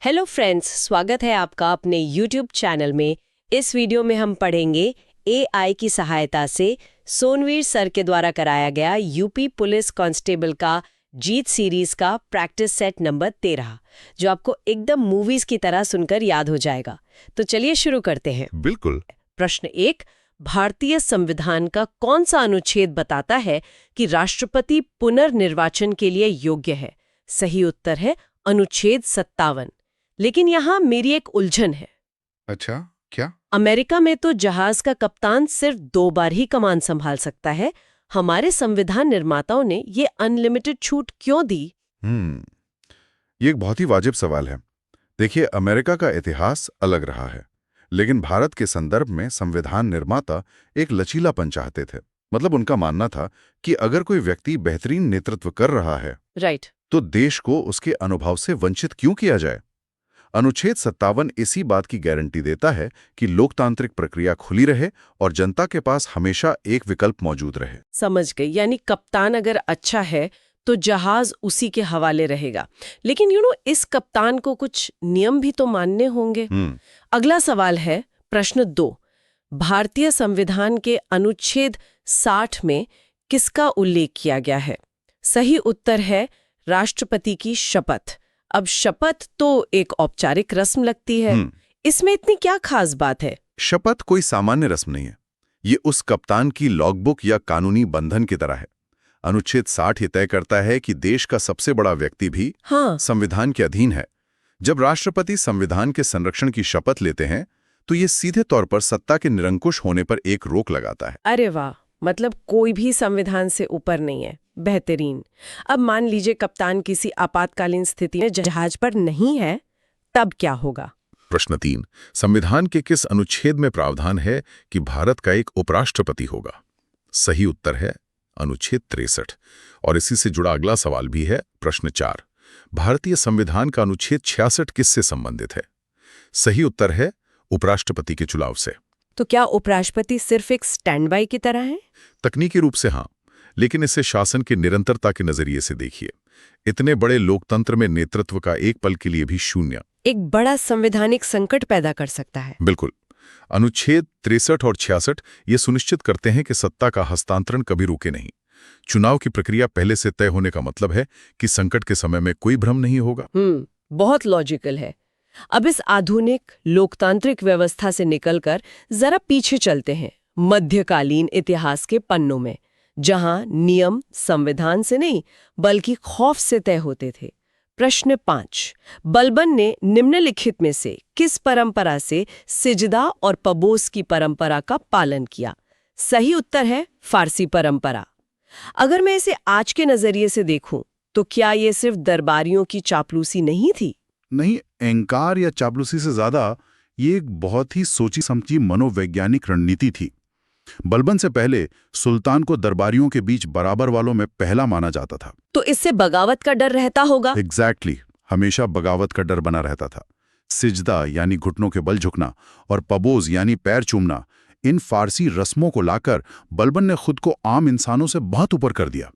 Hello friends, स्वागत है आपका अपने YouTube चैनल में। इस वीडियो में हम पढ़ेंगे AI की सहायता से सोनवीर सर के द्वारा कराया गया यूपी पुलिस कांस्टेबल का जीत सीरीज का प्रैक्टिस सेट नंबर 13, जो आपको एकदम मूवीज की तरह सुनकर याद हो जाएगा। तो चलिए शुरू करते हैं। बिल्कुल। प्रश्न 1, भारतीय संविधान का कौन सा अनुच्छेद बताता है कि राष्ट्रपति पुनर्निर्वाचन के लिए योग्य है? सही उत्तर है अनुच्छेद 57। लेकिन यहाँ मेरी एक उलझन है। अच्छा, क्या? अमेरिका में तो जहाज का कप्तान सिर्फ 2 बार ही कमान संभाल सकता है। हमारे संविधान निर्माताओं ने ये अनलिमिटेड छूट क्यों दी? ये एक बहुत ही वाजिब सवाल है। देखिए, अमेरिका का इतिहास अलग रहा है, लेकिन भारत के संदर्भ में संविधान निर्माता एक लचीलापन चाहते थे। मतलब उनका मानना था कि अगर कोई व्यक्ति बेहतरीन नेतृत्व कर रहा है, राइट। तो देश को उसके अनुभव से वंचित क्यों किया जाए? अनुच्छेद 57 इसी बात की गारंटी देता है कि लोकतांत्रिक प्रक्रिया खुली रहे और जनता के पास हमेशा एक विकल्प मौजूद रहे। समझ गई। यानी कप्तान अगर अच्छा है तो जहाज उसी के हवाले रहेगा। लेकिन इस कप्तान को कुछ नियम भी तो मानने होंगे। अगला सवाल है प्रश्न 2। भारतीय संविधान के अनुच्छेद 60 में किसका उल्लेख किया गया है? सही उत्तर है राष्ट्रपति की शपथ। अब शपथ तो एक औपचारिक रस्म लगती है। इसमें इतनी क्या खास बात है? शपथ कोई सामान्य रस्म नहीं है। ये उस कप्तान की लॉगबुक या कानूनी बंधन की तरह है। अनुच्छेद 60 ये तय करता है कि देश का सबसे बड़ा व्यक्ति भी संविधान के अधीन है। जब राष्ट्रपति संविधान के संरक्षण की शपथ लेते हैं, तो ये सीधे तौर पर सत्ता के निरंकुश होने पर एक रोक लगाता है। अरे वाह, मतलब कोई भी संविधान से ऊपर नहीं है। बेहतरीन। अब मान लीजिए कप्तान किसी आपातकालीन स्थिति में जहाज पर नहीं है, तब क्या होगा? प्रश्न 3, संविधान के किस अनुच्छेद में प्रावधान है कि भारत का एक उपराष्ट्रपति होगा? सही उत्तर है अनुच्छेद 63। और इसी से जुड़ा अगला सवाल भी है प्रश्न 4, भारतीय संविधान का अनुच्छेद 66 किससे संबंधित है? सही उत्तर है उपराष्ट्रपति के चुनाव से। तो क्या उपराष्ट्रपति सिर्फ एक स्टैंड बाय की तरह है? तकनीकी रूप से हाँ, लेकिन इसे शासन की निरंतरता के नजरिए से देखिए। इतने बड़े लोकतंत्र में नेतृत्व का एक पल के लिए भी शून्य एक बड़ा संवैधानिक संकट पैदा कर सकता है। बिल्कुल। अनुच्छेद 63 और 66 ये सुनिश्चित करते हैं कि सत्ता का हस्तांतरण कभी रुके नहीं। चुनाव की प्रक्रिया पहले से तय होने का मतलब है कि संकट के समय में कोई भ्रम नहीं होगा। बहुत लॉजिकल है। अब इस आधुनिक लोकतांत्रिक व्यवस्था से निकलकर जरा पीछे चलते हैं, मध्यकालीन इतिहास के पन्नों में, जहां नियम संविधान से नहीं बल्कि खौफ से तय होते थे। प्रश्न 5, बलबन ने निम्नलिखित में से किस परंपरा से सिजदा और पबोस की परंपरा का पालन किया? सही उत्तर है फारसी परंपरा। अगर मैं इसे आज के नजरिए से देखूं, तो क्या ये सिर्फ दरबारियों की चापलूसी नहीं थी? नहीं, अहंकार या चापलूसी से ज्यादा ये एक बहुत ही सोची समझी मनोवैज्ञानिक रणनीति थी। बलबन से पहले सुल्तान को दरबारियों के बीच बराबर वालों में पहला माना जाता था। तो इससे बगावत का डर रहता होगा? एग्जैक्टली, हमेशा बगावत का डर बना रहता था। सिजदा यानी घुटनों के बल झुकना और पबोज यानी पैर चूमना, इन फारसी रस्मों को लाकर बलबन ने खुद को आम इंसानों से बहुत ऊपर कर दिया।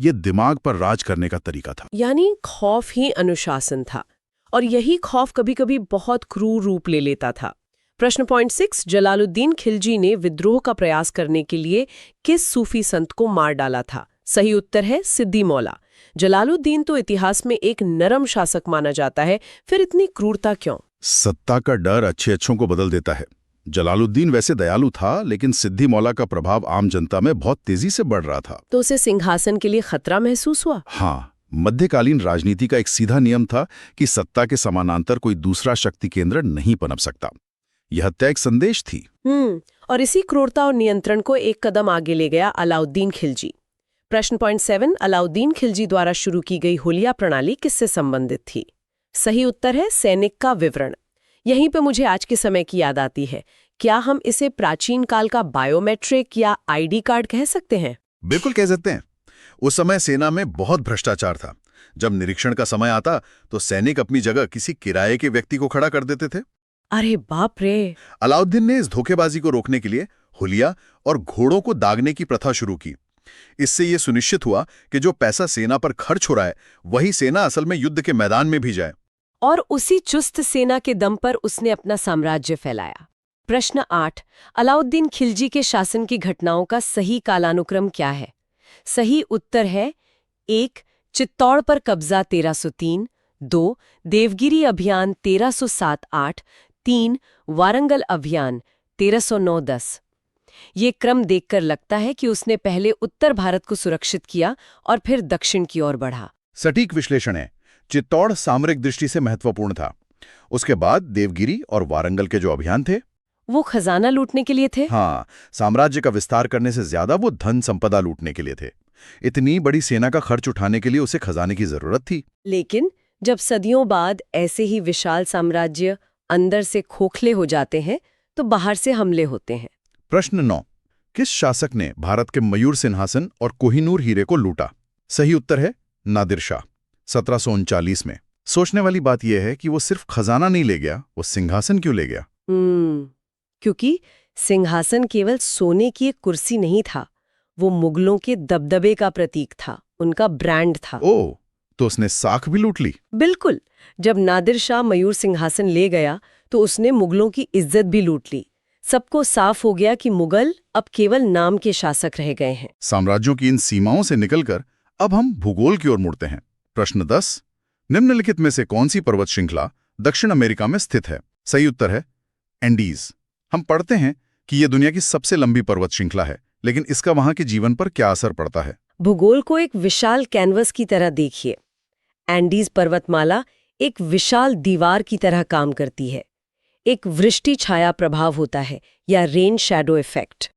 ये दिमाग पर राज करने का तरीका था। यानी खौफ ही अनुशासन था, और यही खौफ कभी-कभी बहुत क्रूर रूप ले लेता था। प्रश्न पॉइंट 6, जलालुद्दीन खिलजी ने विद्रोह का प्रयास करने के लिए किस सूफी संत को मार डाला था? सही उत्तर है सिद्दी मौला। जलालुद्दीन तो इतिहास में एक नरम शासक माना जाता है, फिर इतनी क्रूरता क्यों? सत्ता का डर अच्छे अच्छों को बदल देता है। जलालुद्दीन वैसे दयालु था, लेकिन सिद्दी मौला का प्रभाव आम जनता में बहुत तेजी से बढ़ रहा था। तो उसे सिंहासन के लिए खतरा महसूस हुआ? हाँ, मध्यकालीन राजनीति का एक सीधा नियम था कि सत्ता के समानांतर कोई दूसरा शक्ति केंद्र नहीं पनप सकता। यह हत्या एक संदेश थी। और इसी क्रूरता और नियंत्रण को एक कदम आगे ले गया अलाउद्दीन खिलजी। प्रश्न पॉइंट 7, अलाउद्दीन खिलजी द्वारा शुरू की गई हुलिया प्रणाली किससे संबंधित थी? सही उत्तर है सैनिक का विवरण। यहीं पे मुझे आज के समय की याद आती है। क्या हम इसे प्राचीन काल का बायोमेट्रिक या आईडी कार्ड कह सकते हैं? बिल्कुल कह सकते हैं। उस समय सेना में बहुत भ्रष्टाचार था। जब निरीक्षण का समय आता तो सैनिक अपनी जगह किसी किराए के व्यक्ति को खड़ा कर देते थे। अरे बाप रे! अलाउद्दीन ने इस धोखेबाजी को रोकने के लिए हुलिया और घोड़ों को दागने की प्रथा शुरू की। इससे यह सुनिश्चित हुआ कि जो पैसा सेना पर खर्च हो रहा है, वही सेना असल में युद्ध के मैदान में भी जाए। और उसी चुस्त सेना के दम पर उसने अपना साम्राज्य फैलाया। प्रश्न 8, अलाउद्दीन खिलजी के शासन की घटनाओं का सही कालानुक्रम क्या है? सही उत्तर है 1. चित्तौड़ पर कब्जा 1303, 2. देवगिरी अभियान 1307-8, 3. वारंगल अभियान 1309-10। ये क्रम देखकर लगता है कि उसने पहले उत्तर भारत को सुरक्षित किया और फिर दक्षिण की ओर बढ़ा। सटीक विश्लेषण है। चित्तौड़ सामरिक दृष्टि से महत्वपूर्ण था। उसके बाद देवगिरी और वारंगल के जो अभियान थे वो खजाना लूटने के लिए थे? हाँ, साम्राज्य का विस्तार करने से ज्यादा वो धन संपदा लूटने के लिए थे। इतनी बड़ी सेना का खर्च उठाने के लिए उसे खजाने की जरूरत थी। लेकिन जब सदियों बाद ऐसे ही विशाल साम्राज्य अंदर से खोखले हो जाते हैं तो बाहर से हमले होते हैं। प्रश्न 9, किस शासक ने भारत के मयूर सिंहासन और कोहिनूर हीरे को लूटा? सही उत्तर है नादिर शाह, 1739 में। सोचने वाली बात यह है कि वो सिर्फ खजाना नहीं ले गया, वो सिंहासन क्यों ले गया? क्योंकि सिंहासन केवल सोने की एक कुर्सी नहीं था, वो मुगलों के दबदबे का प्रतीक था, उनका ब्रांड था। ओह, तो उसने साख भी लूट ली? बिल्कुल। जब नादिर शाह मयूर सिंहासन ले गया तो उसने मुगलों की इज्जत भी लूट ली। सबको साफ हो गया कि मुगल अब केवल नाम के शासक रह गए हैं। साम्राज्यों की इन सीमाओं से निकलकर अब हम भूगोल की ओर मुड़ते हैं। प्रश्न 10, निम्नलिखित में से कौन सी पर्वत श्रृंखला दक्षिण अमेरिका में स्थित है? सही उत्तर है एंडीज। हम पढ़ते हैं कि यह दुनिया की सबसे लंबी पर्वत श्रृंखला है, लेकिन इसका वहां के जीवन पर क्या असर पड़ता है? भूगोल को एक विशाल कैनवस की तरह देखिए। एंडीज पर्वतमाला एक विशाल दीवार की तरह काम करती है। एक वृष्टि छाया प्रभाव होता है या रेन शैडो इफेक्ट।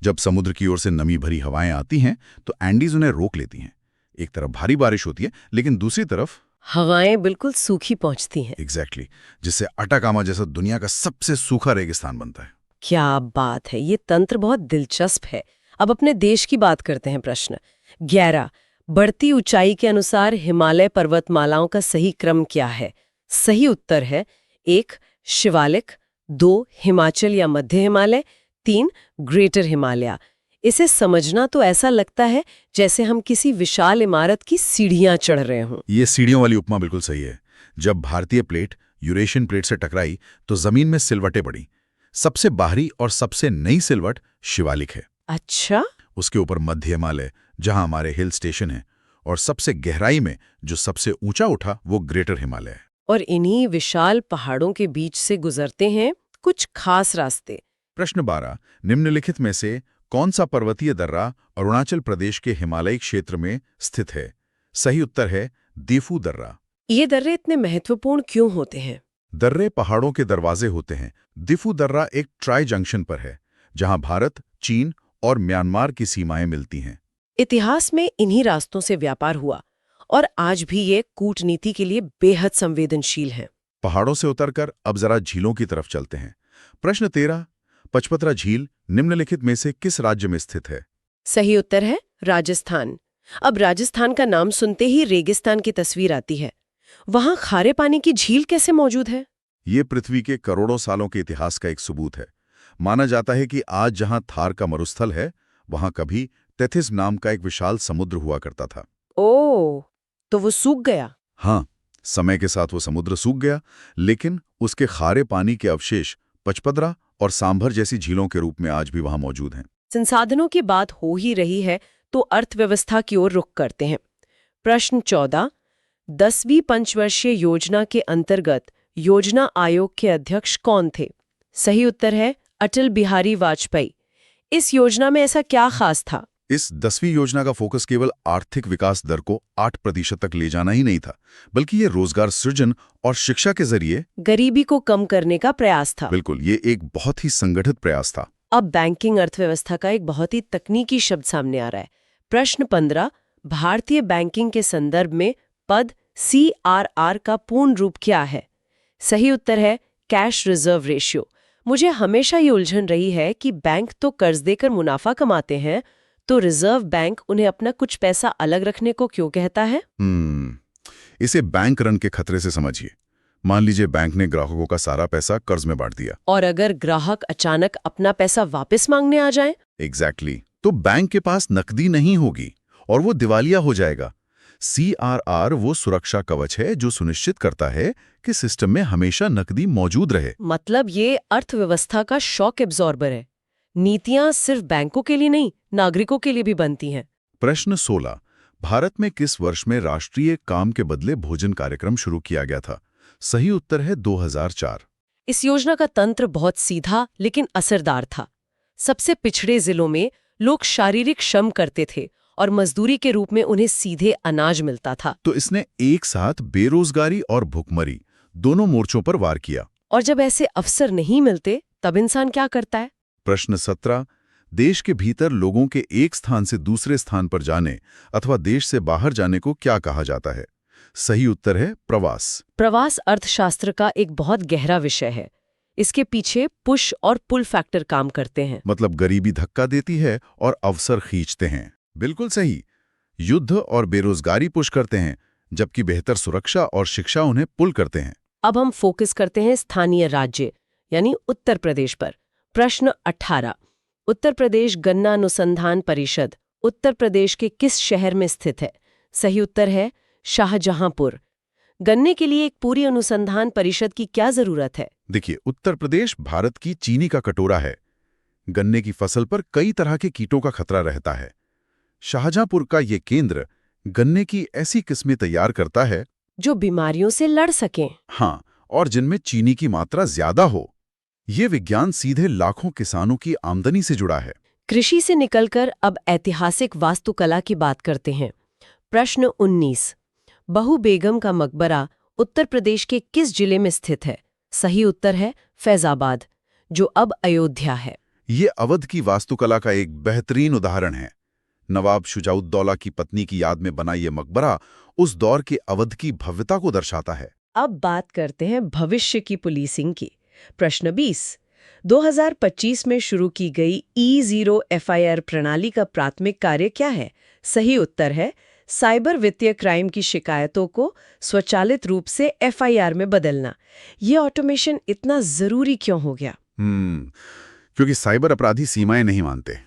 जब समुद्र की ओर से नमी भरी हवाएं आती हैं तो एंडीज उन्हें रोक लेती हैं। एक तरफ भारी बारिश होती है, लेकिन दूसरी तरफ हवाएं बिल्कुल सूखी पहुंचती हैं। एग्जैक्टली, जिससे अटाकामा जैसा दुनिया का सबसे सूखा रेगिस्तान बनता है। क्या बात है, ये तंत्र बहुत दिलचस्प है। अब अपने देश की बात करते हैं। प्रश्न 11, बढ़ती ऊंचाई के अनुसार हिमालय पर्वतमालाओं का सही क्रम क्या है? सही उत्तर है 1. शिवालिक, 2. हिमाचल या मध्य हिमालय, 3. ग्रेटर हिमालय। इसे समझना तो ऐसा लगता है जैसे हम किसी विशाल इमारत की सीढ़ियां चढ़ रहे हों। ये सीढ़ियों वाली उपमा बिल्कुल सही है। जब भारतीय प्लेट यूरेशियन प्लेट से टकराई तो जमीन में सिलवटें पड़ी। सबसे बाहरी और सबसे नई सिलवट शिवालिक है। अच्छा? उसके ऊपर मध्य हिमालय, जहां हमारे हिल स्टेशन है, और सबसे गहराई में जो सबसे ऊंचा उठा वो ग्रेटर हिमालय है। और इन्हीं विशाल पहाड़ों के बीच से गुजरते हैं कुछ खास रास्ते। प्रश्न 12, निम्नलिखित में से कौन सा पर्वतीय दर्रा अरुणाचल प्रदेश के हिमालयी क्षेत्र में स्थित है? सही उत्तर है दीफू दर्रा। ये दर्रे इतने महत्वपूर्ण क्यों होते हैं? दर्रे पहाड़ों के दरवाजे होते हैं। दीफू दर्रा एक ट्राई जंक्शन पर है, जहां भारत, चीन और म्यांमार की सीमाएं मिलती हैं। इतिहास में इन्हीं रास्तों से व्यापार हुआ और आज भी ये कूटनीति के लिए बेहद संवेदनशील है। पहाड़ों से उतरकर अब जरा झीलों की तरफ चलते हैं। प्रश्न 13, पचपतरा झील निम्नलिखित में से किस राज्य में स्थित है? सही उत्तर है राजस्थान। अब राजस्थान का नाम सुनते ही रेगिस्तान की तस्वीर आती है। वहां खारे पानी की झील कैसे मौजूद है? ये पृथ्वी के करोड़ों सालों के इतिहास का एक सबूत है। माना जाता है कि आज जहां थार का मरुस्थल है, वहां कभी तेथिस नाम का एक विशाल समुद्र हुआ करता था। ओह, तो वो सूख गया? हाँ, समय के साथ वो समुद्र सूख गया, लेकिन उसके खारे पानी के अवशेष पचपदरा और सांभर जैसी झीलों के रूप में आज भी वहां मौजूद हैं। संसाधनों की बात हो ही रही है तो अर्थव्यवस्था की ओर रुख करते हैं। प्रश्न 14, 10वीं पंचवर्षीय योजना के अंतर्गत योजना आयोग के अध्यक्ष कौन थे? सही उत्तर है अटल बिहारी वाजपेयी। इस योजना में ऐसा क्या खास था? इस 10वीं योजना का फोकस केवल आर्थिक विकास दर को 8% तक ले जाना ही नहीं था, बल्कि ये रोजगार सृजन और शिक्षा के जरिए गरीबी को कम करने का प्रयास था। बिल्कुल, ये एक बहुत ही संगठित प्रयास था। अब बैंकिंग अर्थव्यवस्था का एक बहुत ही तकनीकी शब्द सामने आ रहा है। प्रश्न 15, भारतीय बैंकिंग के संदर्भ में पद CRR का पूर्ण रूप क्या है? सही उत्तर है कैश रिजर्व रेशियो। मुझे हमेशा ये उलझन रही है कि बैंक तो कर्ज देकर मुनाफा कमाते हैं, तो रिजर्व बैंक उन्हें अपना कुछ पैसा अलग रखने को क्यों कहता है? इसे बैंक रन के खतरे से समझिए। मान लीजिए बैंक ने ग्राहकों का सारा पैसा कर्ज में बांट दिया, और अगर ग्राहक अचानक अपना पैसा वापस मांगने आ जाए? एग्जैक्टली, तो बैंक के पास नकदी नहीं होगी और वो दिवालिया हो जाएगा। CRR वो सुरक्षा कवच है जो सुनिश्चित करता है कि सिस्टम में हमेशा नकदी मौजूद रहे। मतलब ये अर्थव्यवस्था का शॉक एब्जॉर्बर है। नीतियां सिर्फ बैंकों के लिए नहीं, नागरिकों के लिए भी बनती हैं। प्रश्न 16, भारत में किस वर्ष में राष्ट्रीय काम के बदले भोजन कार्यक्रम शुरू किया गया था? सही उत्तर है 2004। इस योजना का तंत्र बहुत सीधा लेकिन असरदार था। सबसे पिछड़े जिलों में लोग शारीरिक श्रम करते थे और मजदूरी के रूप में उन्हें सीधे अनाज मिलता था। तो इसने एक साथ बेरोजगारी और भुखमरी दोनों मोर्चों पर वार किया। और जब ऐसे अवसर नहीं मिलते तब इंसान क्या करता है? प्रश्न 17, देश के भीतर लोगों के एक स्थान से दूसरे स्थान पर जाने अथवा देश से बाहर जाने को क्या कहा जाता है? सही उत्तर है प्रवास। प्रवास अर्थशास्त्र का एक बहुत गहरा विषय है। इसके पीछे पुश और पुल फैक्टर काम करते हैं। मतलब गरीबी धक्का देती है और अवसर खींचते हैं। बिल्कुल सही। युद्ध और बेरोजगारी पुश करते हैं, जबकि बेहतर सुरक्षा और शिक्षा उन्हें पुल करते हैं। अब हम फोकस करते हैं स्थानीय राज्य यानी उत्तर प्रदेश पर। प्रश्न 18, उत्तर प्रदेश गन्ना अनुसंधान परिषद उत्तर प्रदेश के किस शहर में स्थित है? सही उत्तर है शाहजहांपुर। गन्ने के लिए एक पूरी अनुसंधान परिषद की क्या जरूरत है? देखिए, उत्तर प्रदेश भारत की चीनी का कटोरा है। गन्ने की फसल पर कई तरह के कीटों का खतरा रहता है। शाहजहांपुर का ये केंद्र गन्ने की ऐसी किस्में तैयार करता है जो बीमारियों से लड़ सकें। हाँ, और जिनमें चीनी की मात्रा ज्यादा हो। ये विज्ञान सीधे लाखों किसानों की आमदनी से जुड़ा है। कृषि से निकलकर अब ऐतिहासिक वास्तुकला की बात करते हैं। प्रश्न 19, बहू बेगम का मकबरा उत्तर प्रदेश के किस जिले में स्थित है? सही उत्तर है फैजाबाद, जो अब अयोध्या है। ये अवध की वास्तुकला का एक बेहतरीन उदाहरण है। नवाब शुजाउद्दौला की पत्नी की याद में बना ये मकबरा उस दौर के अवध की भव्यता को दर्शाता है। अब बात करते हैं भविष्य की पुलिसिंग की। प्रश्न 20, 2025 में शुरू की गई E0 FIR प्रणाली का प्राथमिक कार्य क्या है? सही उत्तर है साइबर वित्तीय क्राइम की शिकायतों को स्वचालित रूप से FIR में बदलना। ये ऑटोमेशन इतना जरूरी क्यों हो गया? क्योंकि साइबर अपराधी सीमाएं नहीं मानते।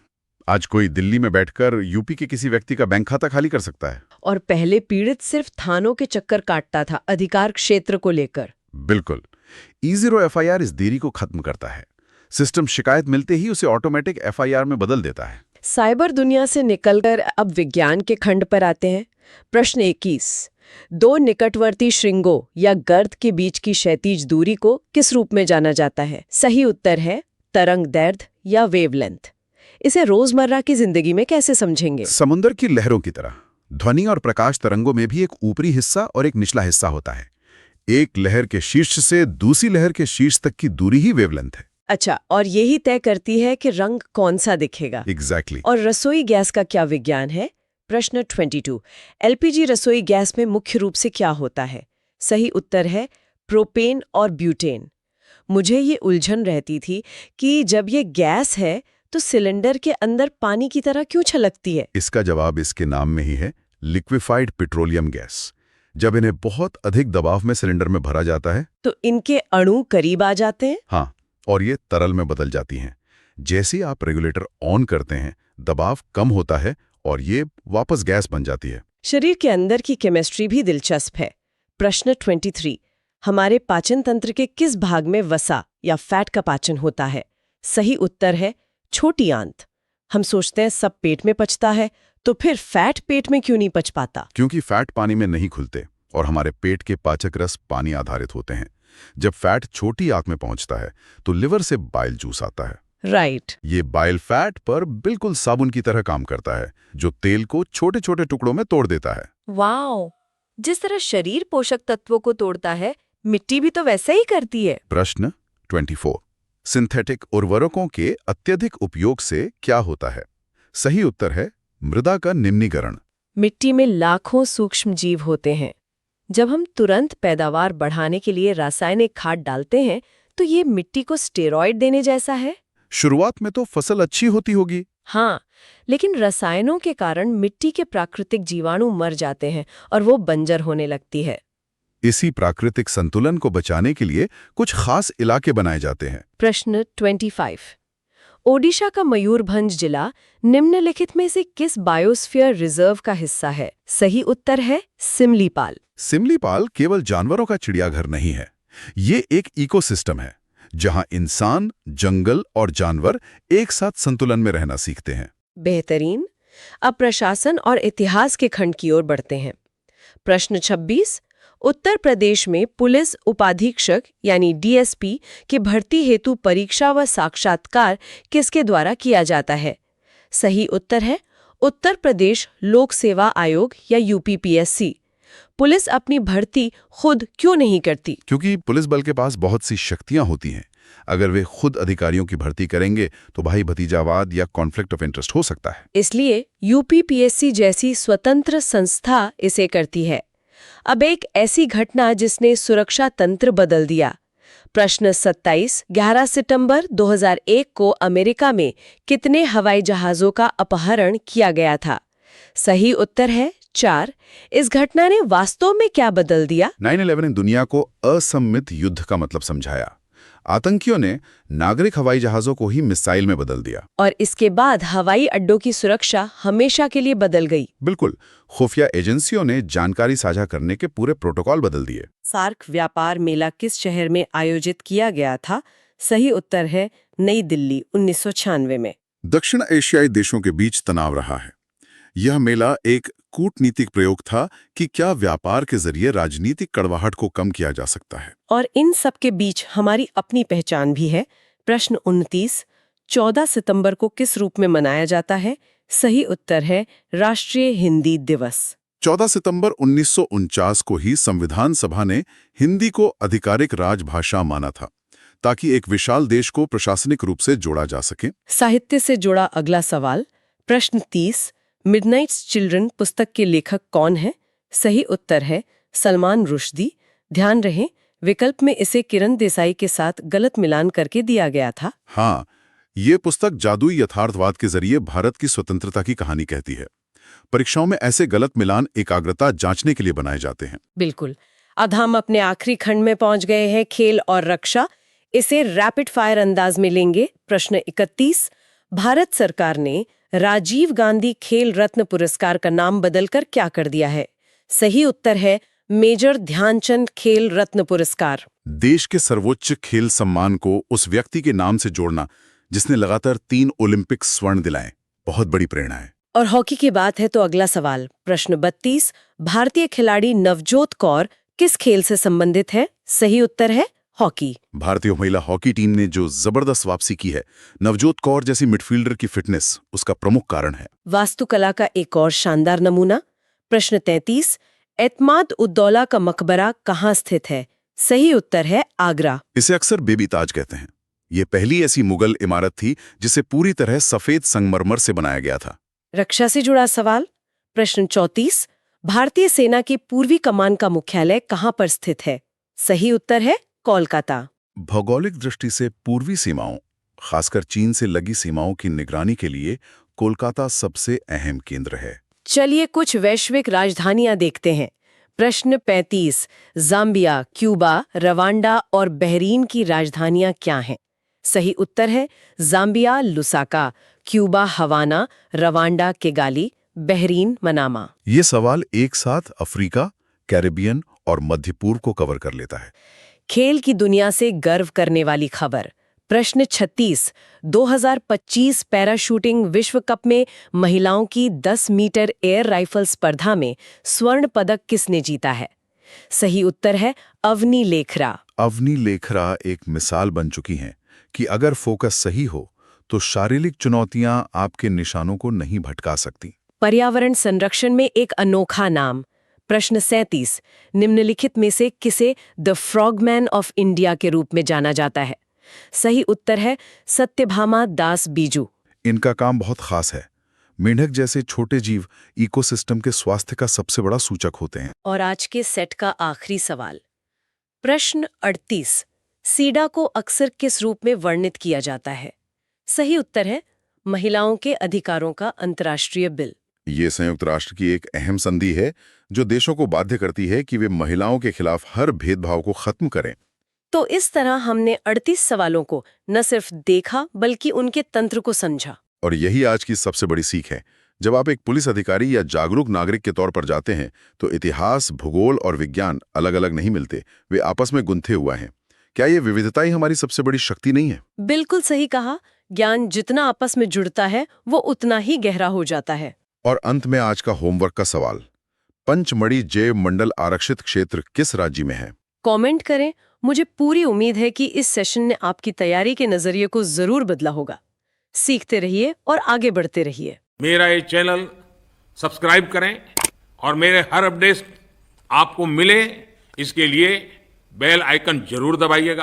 आज कोई दिल्ली में बैठकर यूपी के किसी व्यक्ति का बैंक खाता खाली कर सकता है। और पहले पीड़ित सिर्फ थानों के चक्कर काटता था अधिकार क्षेत्र को लेकर। बिल्कुल। E0 FIR इस देरी को खत्म करता है। सिस्टम शिकायत मिलते ही उसे ऑटोमेटिक FIR में बदल देता है। साइबर दुनिया से निकलकर अब विज्ञान के खंड पर आते हैं। प्रश्न 21, दो निकटवर्ती श्रृंगों या गर्त के बीच की क्षैतिज दूरी को किस रूप में जाना जाता है? सही उत्तर है तरंग दैर्ध्य या वेवलेंथ। इसे रोजमर्रा की जिंदगी में कैसे समझेंगे? समुद्र की लहरों की तरह ध्वनि और प्रकाश तरंगों में भी एक ऊपरी हिस्सा और एक निचला हिस्सा होता है। एक लहर के शीर्ष से दूसरी लहर के शीर्ष तक की दूरी ही वेवलेंथ है। अच्छा, और यही तय करती है कि रंग कौन सा दिखेगा। एग्जैक्टली। और रसोई गैस का क्या विज्ञान है? प्रश्न 22, LPG रसोई गैस में मुख्य रूप से क्या होता है? सही उत्तर है प्रोपेन और ब्यूटेन। मुझे ये उलझन रहती थी कि जब ये गैस है तो सिलेंडर के अंदर पानी की तरह क्यों छलकती है? इसका जवाब इसके नाम में ही है, लिक्विफाइड पेट्रोलियम गैस। जब इन्हें बहुत अधिक दबाव में सिलेंडर में भरा जाता है तो इनके अणु करीब आ जाते हैं। हाँ, और ये तरल में बदल जाती हैं। जैसे आप रेगुलेटर ऑन करते हैं, दबाव कम होता है और ये वापस गैस बन जाती है। शरीर के अंदर की केमिस्ट्री भी दिलचस्प है। प्रश्न 23, हमारे पाचन तंत्र के किस भाग में वसा या फैट का पाचन होता है? सही उत्तर है छोटी आंत। हम सोचते हैं सब पेट में पचता है, तो फिर फैट पेट में क्यों नहीं पच पाता? क्योंकि फैट पानी में नहीं घुलते और हमारे पेट के पाचक रस पानी आधारित होते हैं। जब फैट छोटी आंत में पहुंचता है तो लिवर से बाइल जूस आता है। राइट। ये बाइल फैट पर बिल्कुल साबुन की तरह काम करता है, जो तेल को छोटे छोटे टुकड़ों में तोड़ देता है। वाओ, जिस तरह शरीर पोषक तत्वों को तोड़ता है, मिट्टी भी तो वैसे ही करती है। प्रश्न 24, सिंथेटिक उर्वरकों के अत्यधिक उपयोग से क्या होता है? सही उत्तर है मृदा का निम्नीकरण। मिट्टी में लाखों सूक्ष्म जीव होते हैं। जब हम तुरंत पैदावार बढ़ाने के लिए रासायनिक खाद डालते हैं तो ये मिट्टी को स्टेरॉइड देने जैसा है। शुरुआत में तो फसल अच्छी होती होगी। हाँ, लेकिन रसायनों के कारण मिट्टी के प्राकृतिक जीवाणु मर जाते हैं और वो बंजर होने लगती है। इसी प्राकृतिक संतुलन को बचाने के लिए कुछ खास इलाके बनाए जाते हैं। प्रश्न 25, ओडिशा का मयूरभंज जिला निम्नलिखित में से किस बायोस्फीयर रिजर्व का हिस्सा है? सही उत्तर है सिमलीपाल। सिमलीपाल केवल जानवरों का चिड़ियाघर नहीं है, ये एक इकोसिस्टम है जहां इंसान, जंगल और जानवर एक साथ संतुलन में रहना सीखते हैं। बेहतरीन। अब प्रशासन और इतिहास के खंड की ओर बढ़ते हैं। प्रश्न 26। उत्तर प्रदेश में पुलिस उपाधीक्षक यानी डीएसपी की भर्ती हेतु परीक्षा व साक्षात्कार किसके द्वारा किया जाता है? सही उत्तर है उत्तर प्रदेश लोक सेवा आयोग या यूपीपीएससी। पुलिस अपनी भर्ती खुद क्यों नहीं करती? क्योंकि पुलिस बल के पास बहुत सी शक्तियां होती हैं। अगर वे खुद अधिकारियों की भर्ती करेंगे तो भाई भतीजावाद या कॉन्फ्लिक्ट ऑफ इंटरेस्ट हो सकता है। इसलिए यूपीपीएससी जैसी स्वतंत्र संस्था इसे करती है। अब एक ऐसी घटना जिसने सुरक्षा तंत्र बदल दिया। प्रश्न 27। 11 सितंबर 2001 को अमेरिका में कितने हवाई जहाजों का अपहरण किया गया था? सही उत्तर है 4। इस घटना ने वास्तव में क्या बदल दिया? 9/11 ने दुनिया को असम्मित युद्ध का मतलब समझाया। आतंकियों ने नागरिक हवाई जहाजों को ही मिसाइल में बदल दिया और इसके बाद हवाई अड्डों की सुरक्षा हमेशा के लिए बदल गई। बिल्कुल, खुफिया एजेंसियों ने जानकारी साझा करने के पूरे प्रोटोकॉल बदल दिए। सार्क व्यापार मेला किस शहर में आयोजित किया गया था? सही उत्तर है नई दिल्ली 1996 में। दक्षिण एशियाई देशों के बीच तनाव रहा है। यह मेला एक कूटनीतिक प्रयोग था कि क्या व्यापार के जरिए राजनीतिक कड़वाहट को कम किया जा सकता है। और इन सब के बीच हमारी अपनी पहचान भी है। प्रश्न 29। 14 सितंबर को किस रूप में मनाया जाता है? सही उत्तर है राष्ट्रीय हिंदी दिवस। 14 सितंबर 1949 को ही संविधान सभा ने हिंदी को आधिकारिक राजभाषा माना था, ताकि एक विशाल देश को प्रशासनिक रूप से जोड़ा जा सके। साहित्य से जुड़ा अगला सवाल। प्रश्न 30। मिडनाइट्स चिल्ड्रन पुस्तक के लेखक कौन है? सही उत्तर है सलमान रुश्दी। ध्यान रहे विकल्प में इसे किरण देसाई के साथ गलत मिलान करके दिया गया था। हाँ, ये पुस्तक जादुई यथार्थवाद के जरिए भारत की स्वतंत्रता की कहानी कहती है। परीक्षाओं में ऐसे गलत मिलान एकाग्रता जांचने के लिए बनाए जाते हैं। बिल्कुल। अब हम अपने आखिरी खंड में पहुंच गए हैं, खेल और रक्षा। इसे रैपिड फायर अंदाज में लेंगे। प्रश्न 31। भारत सरकार ने राजीव गांधी खेल रत्न पुरस्कार का नाम बदलकर क्या कर दिया है? सही उत्तर है मेजर ध्यानचंद खेल रत्न पुरस्कार। देश के सर्वोच्च खेल सम्मान को उस व्यक्ति के नाम से जोड़ना जिसने लगातार 3 ओलंपिक स्वर्ण दिलाए, बहुत बड़ी प्रेरणा है। और हॉकी की बात है तो अगला सवाल। प्रश्न 32। भारतीय खिलाड़ी नवजोत कौर किस खेल से संबंधित है? सही उत्तर है हॉकी। भारतीय महिला हॉकी टीम ने जो जबरदस्त वापसी की है, नवजोत कौर जैसी मिडफील्डर की फिटनेस उसका प्रमुख कारण है। वास्तुकला का एक और शानदार नमूना। प्रश्न 33। एतमाद उद्दौला का मकबरा कहाँ स्थित है? सही उत्तर है आगरा। इसे अक्सर बेबी ताज कहते हैं। ये पहली ऐसी मुगल इमारत थी जिसे पूरी तरह सफेद संगमरमर से बनाया गया था। रक्षा से जुड़ा सवाल। प्रश्न 34। भारतीय सेना की पूर्वी कमान का मुख्यालय कहाँ पर स्थित है? सही उत्तर है कोलकाता। भौगोलिक दृष्टि से पूर्वी सीमाओं, खासकर चीन से लगी सीमाओं की निगरानी के लिए कोलकाता सबसे अहम केंद्र है। चलिए कुछ वैश्विक राजधानियां देखते हैं। प्रश्न 35। जाम्बिया, क्यूबा, रवांडा और बहरीन की राजधानियां क्या हैं? सही उत्तर है Zambia Lusaka, Cuba Havana, Rwanda Kigali, Bahrain Manama. ये सवाल एक साथ अफ्रीका, कैरिबियन और मध्य पूर्व को कवर कर लेता है। खेल की दुनिया से गर्व करने वाली खबर। प्रश्न 36। 2025 पैराशूटिंग विश्व कप में महिलाओं की 10 मीटर एयर राइफल स्पर्धा में स्वर्ण पदक किसने जीता है? सही उत्तर है अवनी लेखरा। अवनी लेखरा एक मिसाल बन चुकी हैं कि अगर फोकस सही हो तो शारीरिक चुनौतियां आपके निशानों को नहीं भटका सकती। पर्यावरण संरक्षण में एक अनोखा नाम। प्रश्न 37। निम्नलिखित में से किसे द फ्रॉगमैन ऑफ इंडिया के रूप में जाना जाता है? सही उत्तर है सत्यभामा दास बीजू। इनका काम बहुत खास है। मेंढक जैसे छोटे जीव इकोसिस्टम के स्वास्थ्य का सबसे बड़ा सूचक होते हैं। और आज के सेट का आखिरी सवाल। प्रश्न 38। सीडा को अक्सर किस रूप में वर्णित किया जाता है? सही उत्तर है महिलाओं के अधिकारों का अंतर्राष्ट्रीय बिल। ये संयुक्त राष्ट्र की एक अहम संधि है जो देशों को बाध्य करती है कि वे महिलाओं के खिलाफ हर भेदभाव को खत्म करें। तो इस तरह हमने 38 सवालों को न सिर्फ देखा बल्कि उनके तंत्र को समझा। और यही आज की सबसे बड़ी सीख है। जब आप एक पुलिस अधिकारी या जागरूक नागरिक के तौर पर जाते हैं तो इतिहास, भूगोल और विज्ञान अलग अलग नहीं मिलते, वे आपस में गुंथे हुए हैं। क्या ये विविधता ही हमारी सबसे बड़ी शक्ति नहीं है? बिल्कुल सही कहा। ज्ञान जितना आपस में जुड़ता है वो उतना ही गहरा हो जाता है। और अंत में आज का होमवर्क का सवाल, पंचमढ़ी जैव मंडल आरक्षित क्षेत्र किस राज्य में है? कमेंट करें। मुझे पूरी उम्मीद है कि इस सेशन ने आपकी तैयारी के नजरिए को जरूर बदला होगा। सीखते रहिए और आगे बढ़ते रहिए। मेरा ये चैनल सब्सक्राइब करें और मेरे हर अपडेट आपको मिले, इसके लिए बेल आइकन जरूर दबाइएगा।